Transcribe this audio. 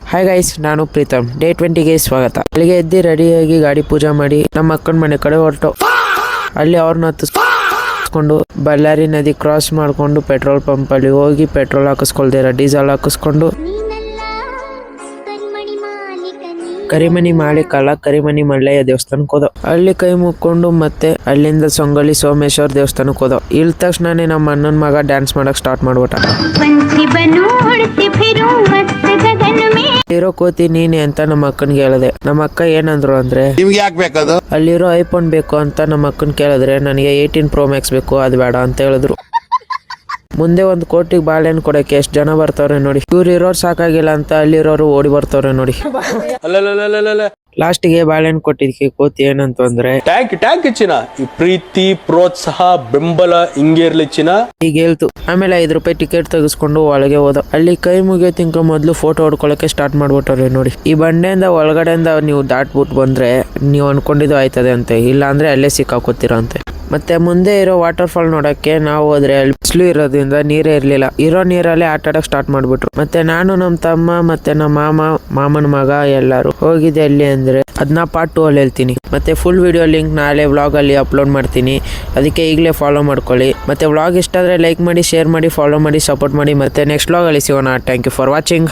Hi guys, ನಾನು Preetham. Day 20ಗೆ ಸ್ವಾಗತ. ಬೆಳಿಗ್ಗೆ ಎದ್ದು ರೆಡಿಯಾಗಿ ಗಾಡಿ ಪೂಜೆ ಮಾಡಿ ನಮ್ಮ ಅಕ್ಕನ ಮನೆ ಕಡೆ ಹೊರಟು ಅಲ್ಲಿ ಅವ್ರನ್ನ ಹತ್ತಿಸ್ಕೊಂಡು ಬಳ್ಳಾರಿ ನದಿ ಕ್ರಾಸ್ ಮಾಡ್ಕೊಂಡು ಪೆಟ್ರೋಲ್ ಪಂಪ್ ಅಲ್ಲಿ ಹೋಗಿ ಪೆಟ್ರೋಲ್ ಹಾಕಿಸ್ಕೊಳ್ದಿರ ಡೀಸೆಲ್ ಹಾಕಿಸ್ಕೊಂಡು ಕರಿಮನಿ ಮಾಳಿಕಲ್ಲ ಕರಿಮನಿ ಮಳ್ಳಯ್ಯ ದೇವಸ್ಥಾನಕ್ಕೆ ಹೋದ. ಅಲ್ಲಿ ಕೈ ಮುಕ್ಕೊಂಡು ಮತ್ತೆ ಅಲ್ಲಿಂದ ಸೊಂಗಳಿ ಸೋಮೇಶ್ವರ ದೇವಸ್ಥಾನಕ್ಕೆ ಹೋದ. ಇಲ್ ತಕ್ಷಣನೇ ನಮ್ಮ ಅಣ್ಣನ ಮಗ ಡ್ಯಾನ್ಸ್ ಮಾಡಕ್ ಸ್ಟಾರ್ಟ್ ಮಾಡ್ಬಿಟ್ಟ. ಇರೋ ಕೋತಿ ನೀನೆ ಅಂತ ನಮ್ಮ ಅಕ್ಕನ್ಗೆ ಹೇಳಿದೆ. ನಮ್ಮ ಅಕ್ಕ ಏನಂದ್ರು ಅಂದ್ರೆ, ಅಲ್ಲಿರೋ ಐಫೋನ್ ಬೇಕು ಅಂತ ನಮ್ಮ ಅಕ್ಕನ್ ಕೇಳಿದ್ರೆ ನನಗೆ 18 Pro Max ಬೇಕು, ಅದು ಬೇಡ ಅಂತ ಹೇಳಿದ್ರು. ಮುಂದೆ 1 ಕೋಟಿಗೆ ಬಾಳೆಹಣ್ಣು ಕೊಡಕ್ಕೆ ಎಷ್ಟು ಜನ ಬರ್ತಾವ್ರೆ ನೋಡಿ. ಇವ್ರು ಇರೋರು ಸಾಕಾಗಿಲ್ಲ ಅಂತ ಅಲ್ಲಿರೋರು ಓಡಿ ಬರ್ತಾವ್ರೆ ನೋಡಿ. ಲಾಸ್ಟಿಗೆ ಬಾಳೆಹಣ್ಣು ಕೊಟ್ಟಿದ್ಕೆ ಕೋತಿ ಏನಂತ ಅಂದ್ರೆ, ಟ್ಯಾಂಕ್ ಚಿನ್ನ, ಈ ಪ್ರೀತಿ ಪ್ರೋತ್ಸಾಹ ಬೆಂಬಲ ಹಿಂಗೆ ಇರ್ಲಿ ಚಿನ್ನ ಈಗ ಹೇಳ್ತು. ಆಮೇಲೆ 5 ರೂಪಾಯಿ ಟಿಕೆಟ್ ತೆಗೆಸ್ಕೊಂಡು ಒಳಗೆ ಹೋದ. ಅಲ್ಲಿ ಕೈ ಮುಗಿಯೋ ತಿಂಕ ಮೊದ್ಲು ಫೋಟೋ ಹೊಡ್ಕೊಳಕ್ಕೆ ಸ್ಟಾರ್ಟ್ ಮಾಡ್ಬಿಟ್ಟವ್ರೆ ನೋಡಿ. ಈ ಬಂಡೆಯಿಂದ ಒಳಗಡೆಯಿಂದ ನೀವು ದಾಟ್ಬಿಟ್ಟು ಬಂದ್ರೆ ನೀವು ಅನ್ಕೊಂಡಿದ್ದು ಆಯ್ತದೆ ಅಂತೆ, ಇಲ್ಲ ಅಂದ್ರೆ ಅಲ್ಲೇ ಸಿಕ್ಕಾಕೋತೀರ ಅಂತೆ. ಮತ್ತೆ ಮುಂದೆ ಇರೋ ವಾಟರ್ ಫಾಲ್ ನೋಡಕ್ಕೆ ನಾವು ಹೋದ್ರೆ ಅಲ್ಲಿ ಬಿಸಿಲು ಇರೋದ್ರಿಂದ ನೀರೇ ಇರ್ಲಿಲ್ಲ. ಇರೋ ನೀರಲ್ಲೇ ಆಟ ಆಡಕ್ ಸ್ಟಾರ್ಟ್ ಮಾಡ್ಬಿಟ್ರು. ಮತ್ತೆ ನಾನು, ನಮ್ಮ ತಮ್ಮ ಮತ್ತೆ ನಮ್ಮ ಮಾಮನ ಮಗ ಎಲ್ಲಾರು ಹೋಗಿದ್ದೆ. ಅಲ್ಲಿ ಅಂದ್ರೆ ಅದನ್ನ ಪಾರ್ಟ್ 2 ಅಲ್ಲಿ ಹೇಳ್ತೀನಿ. ಮತ್ತೆ ಫುಲ್ ವಿಡಿಯೋ ಲಿಂಕ್ ನಾಳೆ ವ್ಲಾಗ್ ಅಲ್ಲಿ ಅಪ್ಲೋಡ್ ಮಾಡ್ತೀನಿ. ಅದಕ್ಕೆ ಈಗಲೇ ಫಾಲೋ ಮಾಡ್ಕೊಳ್ಳಿ. ಮತ್ತೆ ವ್ಲಾಗ್ ಇಷ್ಟ ಆದ್ರೆ ಲೈಕ್ ಮಾಡಿ, ಶೇರ್ ಮಾಡಿ, ಫಾಲೋ ಮಾಡಿ, ಸಪೋರ್ಟ್ ಮಾಡಿ. ಮತ್ತೆ ನೆಕ್ಸ್ಟ್ ವ್ಲಾಗ್ ಅಲ್ಲಿ ಸಿಗೋಣ. Thank you for watching.